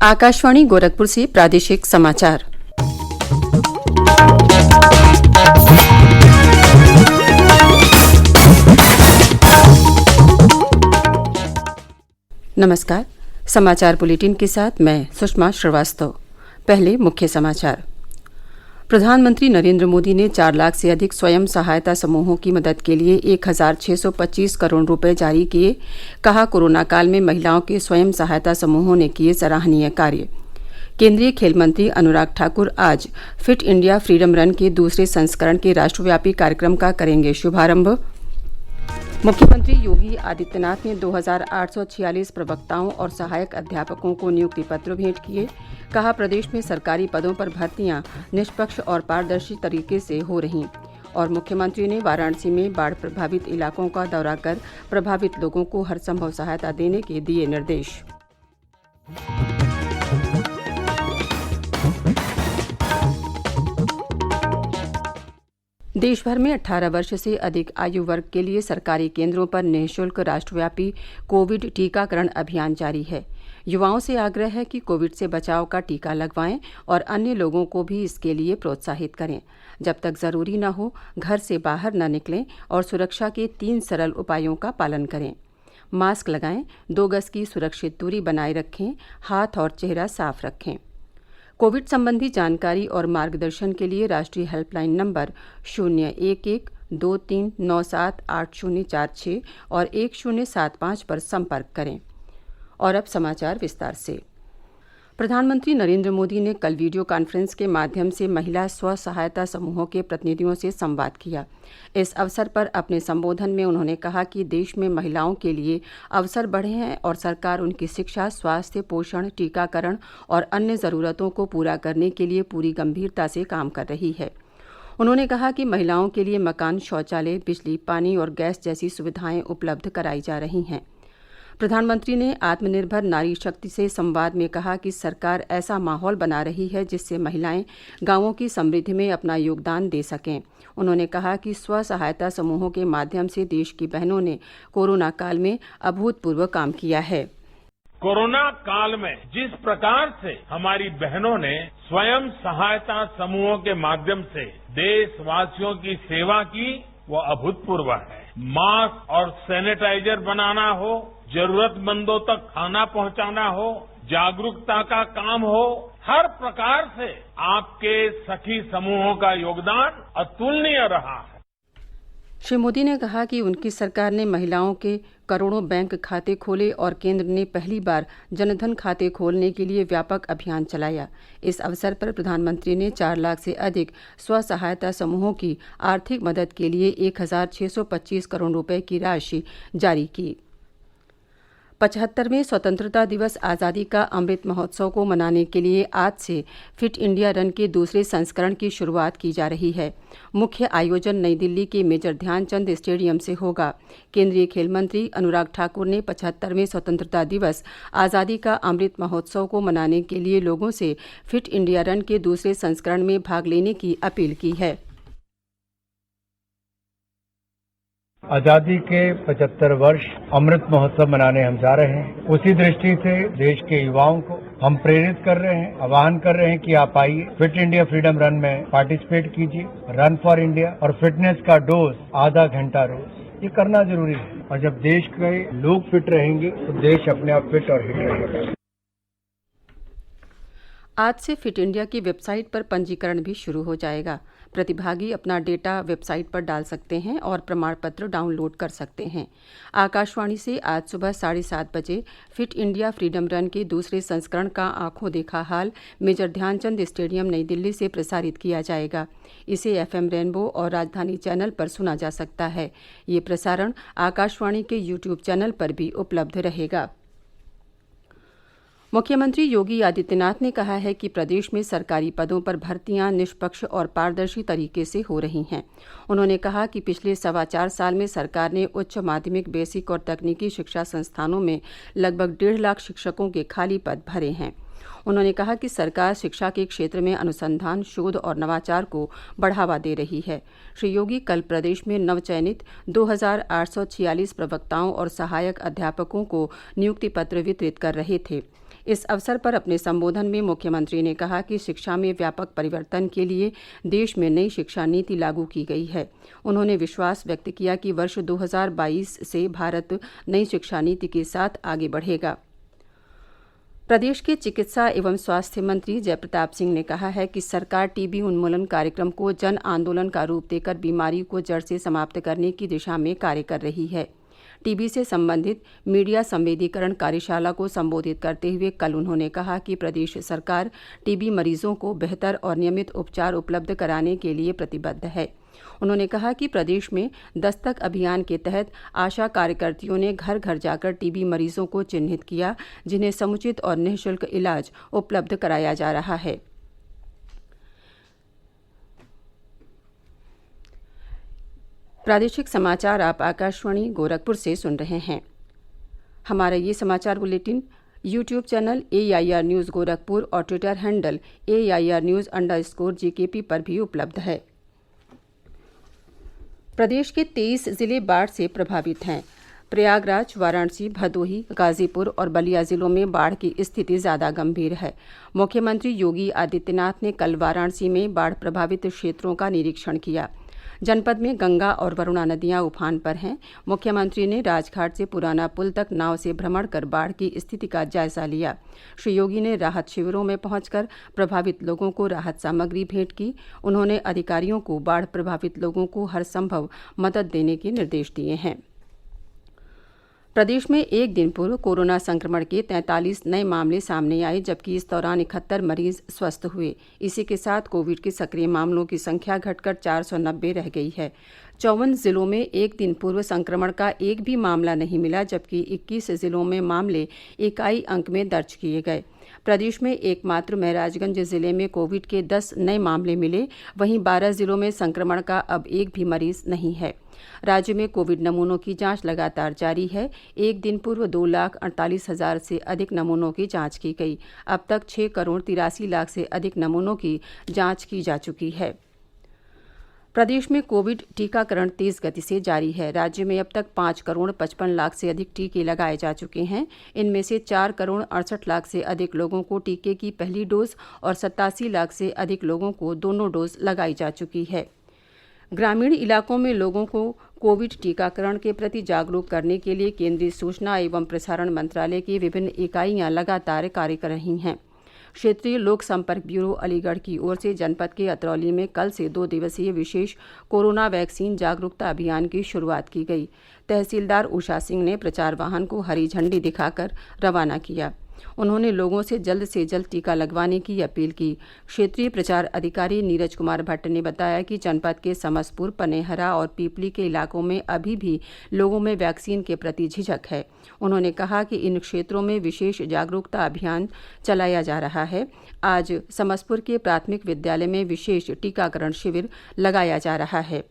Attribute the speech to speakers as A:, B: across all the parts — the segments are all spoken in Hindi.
A: आकाशवाणी गोरखपुर से प्रादेशिक समाचार। नमस्कार। समाचार बुलेटिन के साथ मैं सुषमा श्रीवास्तव। पहले मुख्य समाचार। प्रधानमंत्री नरेंद्र मोदी ने 4 लाख से अधिक स्वयं सहायता समूहों की मदद के लिए 1,625 करोड़ रुपए जारी किए। कहा, कोरोना काल में महिलाओं के स्वयं सहायता समूहों ने किए सराहनीय कार्य। केंद्रीय खेल मंत्री अनुराग ठाकुर आज फिट इंडिया फ्रीडम रन के दूसरे संस्करण के राष्ट्रव्यापी कार्यक्रम का करेंगे शुभारंभ। मुख्यमंत्री योगी आदित्यनाथ ने 2,846 प्रवक्ताओं और सहायक अध्यापकों को नियुक्ति पत्र भेंट किए। कहा, प्रदेश में सरकारी पदों पर भर्तियां निष्पक्ष और पारदर्शी तरीके से हो रहीं। और मुख्यमंत्री ने वाराणसी में बाढ़ प्रभावित इलाकों का दौरा कर प्रभावित लोगों को हर संभव सहायता देने के दिए निर्देश। देश भर में 18 वर्ष से अधिक आयु वर्ग के लिए सरकारी केंद्रों पर निःशुल्क राष्ट्रव्यापी कोविड टीकाकरण अभियान जारी है। युवाओं से आग्रह है कि कोविड से बचाव का टीका लगवाएं और अन्य लोगों को भी इसके लिए प्रोत्साहित करें। जब तक जरूरी न हो, घर से बाहर न निकलें और सुरक्षा के 3 सरल उपायों का पालन करें। मास्क लगाएं, 2 गज की सुरक्षित दूरी बनाए रखें, हाथ और चेहरा साफ रखें। कोविड संबंधी जानकारी और मार्गदर्शन के लिए राष्ट्रीय हेल्पलाइन नंबर 011-2397-8046 और 1075 पर संपर्क करें। और अब समाचार विस्तार से। प्रधानमंत्री नरेंद्र मोदी ने कल वीडियो कॉन्फ्रेंस के माध्यम से महिला स्व सहायता समूहों के प्रतिनिधियों से संवाद किया। इस अवसर पर अपने संबोधन में उन्होंने कहा कि देश में महिलाओं के लिए अवसर बढ़े हैं और सरकार उनकी शिक्षा, स्वास्थ्य, पोषण, टीकाकरण और अन्य ज़रूरतों को पूरा करने के लिए पूरी गंभीरता से काम कर रही है। उन्होंने कहा कि महिलाओं के लिए मकान, शौचालय, बिजली, पानी और गैस जैसी सुविधाएं उपलब्ध कराई जा रही हैं। प्रधानमंत्री ने आत्मनिर्भर नारी शक्ति से संवाद में कहा कि सरकार ऐसा माहौल बना रही है जिससे महिलाएं गांवों की समृद्धि में अपना योगदान दे सकें। उन्होंने कहा कि स्व सहायता समूहों के माध्यम से देश की बहनों ने कोरोना काल में अभूतपूर्व काम किया है।
B: कोरोना काल में जिस प्रकार से हमारी बहनों ने स्वयं सहायता समूहों के माध्यम से देशवासियों की सेवा की, वो अभूतपूर्व है। मास्क और सैनिटाइजर बनाना हो, जरूरतमंदों तक खाना पहुंचाना हो, जागरूकता का काम हो, हर प्रकार से आपके सखी समूहों का योगदान अतुलनीय रहा है।
A: श्री मोदी ने कहा कि उनकी सरकार ने महिलाओं के करोड़ों बैंक खाते खोले और केंद्र ने पहली बार जनधन खाते खोलने के लिए व्यापक अभियान चलाया। इस अवसर पर प्रधानमंत्री ने 4 लाख से अधिक स्व सहायता समूहों की आर्थिक मदद के लिए 1,625 करोड़ रुपए की राशि जारी की। 75वें स्वतंत्रता दिवस आज़ादी का अमृत महोत्सव को मनाने के लिए आज से फिट इंडिया रन के दूसरे संस्करण की शुरुआत की जा रही है। मुख्य आयोजन नई दिल्ली के मेजर ध्यानचंद स्टेडियम से होगा। केंद्रीय खेल मंत्री अनुराग ठाकुर ने 75वें स्वतंत्रता दिवस आज़ादी का अमृत महोत्सव को मनाने के लिए लोगों से फिट इंडिया रन के दूसरे संस्करण में भाग लेने की अपील की है।
C: आजादी के 75 वर्ष अमृत महोत्सव मनाने हम जा रहे हैं। उसी दृष्टि से देश के युवाओं को हम प्रेरित कर रहे हैं, आह्वान कर रहे हैं कि आप आइए, फिट इंडिया फ्रीडम रन में पार्टिसिपेट कीजिए। रन फॉर इंडिया और फिटनेस का डोज आधा घंटा रोज, ये करना जरूरी है। और जब देश के लोग फिट रहेंगे तो देश अपने आप फिट और हिट रहेगा।
A: आज से फिट इंडिया की वेबसाइट पर पंजीकरण भी शुरू हो जाएगा। प्रतिभागी अपना डेटा वेबसाइट पर डाल सकते हैं और प्रमाण पत्र डाउनलोड कर सकते हैं। आकाशवाणी से आज सुबह 7:30 बजे फिट इंडिया फ्रीडम रन के दूसरे संस्करण का आंखों देखा हाल मेजर ध्यानचंद स्टेडियम नई दिल्ली से प्रसारित किया जाएगा। इसे FM रेनबो और राजधानी चैनल पर सुना जा सकता है। ये प्रसारण आकाशवाणी के YouTube चैनल पर भी उपलब्ध रहेगा। मुख्यमंत्री योगी आदित्यनाथ ने कहा है कि प्रदेश में सरकारी पदों पर भर्तियां निष्पक्ष और पारदर्शी तरीके से हो रही हैं। उन्होंने कहा कि पिछले 4.25 साल में सरकार ने उच्च माध्यमिक, बेसिक और तकनीकी शिक्षा संस्थानों में लगभग 1.5 लाख शिक्षकों के खाली पद भरे हैं। उन्होंने कहा कि सरकार शिक्षा के क्षेत्र में अनुसंधान, शोध और नवाचार को बढ़ावा दे रही है। श्री योगी कल प्रदेश में नवचयनित 2,846 प्रवक्ताओं और सहायक अध्यापकों को नियुक्ति पत्र वितरित कर रहे थे। इस अवसर पर अपने संबोधन में मुख्यमंत्री ने कहा कि शिक्षा में व्यापक परिवर्तन के लिए देश में नई शिक्षा नीति लागू की गई है। उन्होंने विश्वास व्यक्त किया कि वर्ष 2022 से भारत नई शिक्षा नीति के साथ आगे बढ़ेगा। प्रदेश के चिकित्सा एवं स्वास्थ्य मंत्री जयप्रताप सिंह ने कहा है कि सरकार टीबी उन्मूलन कार्यक्रम को जन आंदोलन का रूप देकर बीमारी को जड़ से समाप्त करने की दिशा में कार्य कर रही है। टीबी से संबंधित मीडिया संवेदीकरण कार्यशाला को संबोधित करते हुए कल उन्होंने कहा कि प्रदेश सरकार टीबी मरीजों को बेहतर और नियमित उपचार उपलब्ध कराने के लिए प्रतिबद्ध है। उन्होंने कहा कि प्रदेश में दस्तक अभियान के तहत आशा कार्यकर्तियों ने घर घर जाकर टीबी मरीजों को चिन्हित किया, जिन्हें समुचित और निःशुल्क इलाज उपलब्ध कराया जा रहा है। प्रादेशिक समाचार आप आकाशवाणी गोरखपुर से सुन रहे हैं। हमारा ये समाचार bulletin YouTube channel AIR news Gorakhpur और ट्विटर हैंडल AIR News_GKP पर भी उपलब्ध है। प्रदेश के 23 जिले बाढ़ से प्रभावित हैं। प्रयागराज, वाराणसी, भदोही, गाजीपुर और बलिया जिलों में बाढ़ की स्थिति ज्यादा गंभीर है। मुख्यमंत्री योगी आदित्यनाथ ने कल वाराणसी में बाढ़ प्रभावित क्षेत्रों का निरीक्षण किया। जनपद में गंगा और वरुणा नदियां उफान पर हैं। मुख्यमंत्री ने राजघाट से पुराना पुल तक नाव से भ्रमण कर बाढ़ की स्थिति का जायजा लिया। श्री योगी ने राहत शिविरों में पहुंचकर प्रभावित लोगों को राहत सामग्री भेंट की। उन्होंने अधिकारियों को बाढ़ प्रभावित लोगों को हर संभव मदद देने के निर्देश दिए हैं। प्रदेश में एक दिन पूर्व कोरोना संक्रमण के 43 नए मामले सामने आए, जबकि इस दौरान 71 मरीज स्वस्थ हुए। इसी के साथ कोविड के सक्रिय मामलों की संख्या घटकर 490 रह गई है। 54 जिलों में एक दिन पूर्व संक्रमण का एक भी मामला नहीं मिला, जबकि 21 जिलों में मामले इकाई अंक में दर्ज किए गए। प्रदेश में एकमात्र महराजगंज जिले में कोविड के 10 नए मामले मिले। वहीं 12 जिलों में संक्रमण का अब एक भी मरीज नहीं है। राज्य में कोविड नमूनों की जांच लगातार जारी है। एक दिन पूर्व 2,48,000 से अधिक नमूनों की जांच की गई। अब तक 6,83,00,000 से अधिक नमूनों की जांच की जा चुकी है। प्रदेश में कोविड टीकाकरण तेज गति से जारी है। राज्य में अब तक 5,55,00,000 से अधिक टीके लगाए जा चुके हैं। इनमें से 4,68,00,000 से अधिक लोगों को टीके की पहली डोज और 87,00,000 से अधिक लोगों को दोनों डोज लगाई जा चुकी है। ग्रामीण इलाकों में लोगों को कोविड टीकाकरण के प्रति जागरूक करने के लिए केंद्रीय सूचना एवं प्रसारण मंत्रालय की विभिन्न इकाइयां लगातार कार्य कर रही हैं। क्षेत्रीय लोक संपर्क ब्यूरो अलीगढ़ की ओर से जनपद के अतरौली में कल से 2 दिवसीय विशेष कोरोना वैक्सीन जागरूकता अभियान की शुरुआत की गई। तहसीलदार उषा सिंह ने प्रचार वाहन को हरी झंडी दिखाकर रवाना किया। उन्होंने लोगों से जल्द टीका लगवाने की अपील की। क्षेत्रीय प्रचार अधिकारी नीरज कुमार भट्ट ने बताया कि जनपद के समसपुर, पनेहरा और पीपली के इलाकों में अभी भी लोगों में वैक्सीन के प्रति झिझक है। उन्होंने कहा कि इन क्षेत्रों में विशेष जागरूकता अभियान चलाया जा रहा है। आज समसपुर के प्राथमिक विद्यालय में विशेष टीकाकरण शिविर लगाया जा रहा है।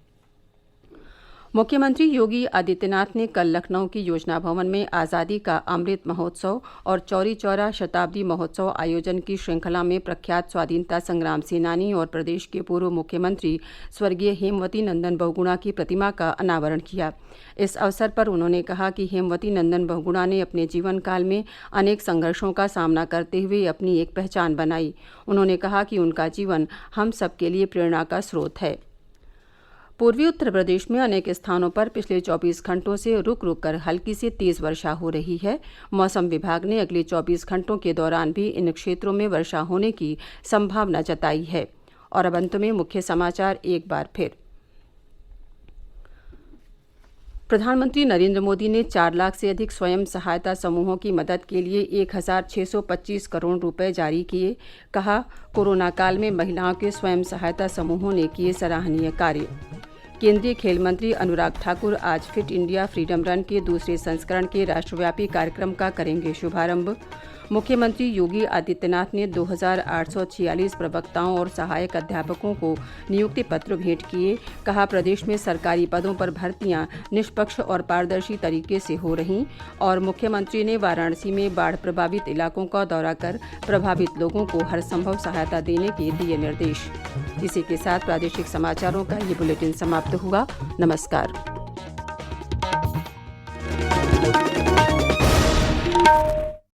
A: मुख्यमंत्री योगी आदित्यनाथ ने कल लखनऊ की योजना भवन में आज़ादी का अमृत महोत्सव और चौरी चौरा शताब्दी महोत्सव आयोजन की श्रृंखला में प्रख्यात स्वाधीनता संग्राम सेनानी और प्रदेश के पूर्व मुख्यमंत्री स्वर्गीय हेमवती नंदन बहुगुणा की प्रतिमा का अनावरण किया। इस अवसर पर उन्होंने कहा कि हेमवती नंदन बहुगुणा ने अपने जीवन काल में अनेक संघर्षों का सामना करते हुए अपनी एक पहचान बनाई। उन्होंने कहा कि उनका जीवन हम सबके लिए प्रेरणा का स्रोत है। पूर्वी उत्तर प्रदेश में अनेक स्थानों पर पिछले 24 घंटों से रुक रुक कर हल्की से तेज वर्षा हो रही है। मौसम विभाग ने अगले 24 घंटों के दौरान भी इन क्षेत्रों में वर्षा होने की संभावना जताई है। और अब अंत में मुख्य समाचार एक बार फिर। प्रधानमंत्री नरेंद्र मोदी ने 4 लाख से अधिक स्वयं सहायता समूहों की मदद के लिए 1,625 करोड़ रुपए जारी किए। कहा, कोरोना काल में महिलाओं के स्वयं सहायता समूहों ने किए सराहनीय कार्य। केंद्रीय खेल मंत्री अनुराग ठाकुर आज फिट इंडिया फ्रीडम रन के दूसरे संस्करण के राष्ट्रव्यापी कार्यक्रम का करेंगे शुभारंभ। मुख्यमंत्री योगी आदित्यनाथ ने 2,846 प्रवक्ताओं और सहायक अध्यापकों को नियुक्ति पत्र भेंट किए। कहा, प्रदेश में सरकारी पदों पर भर्तियां निष्पक्ष और पारदर्शी तरीके से हो रहीं। और मुख्यमंत्री ने वाराणसी में बाढ़ प्रभावित इलाकों का दौरा कर प्रभावित लोगों को हर संभव सहायता देने के दिए निर्देश। इसी के साथ प्रादेशिक समाचारों का ये बुलेटिन समाप्त हुआ। नमस्कार।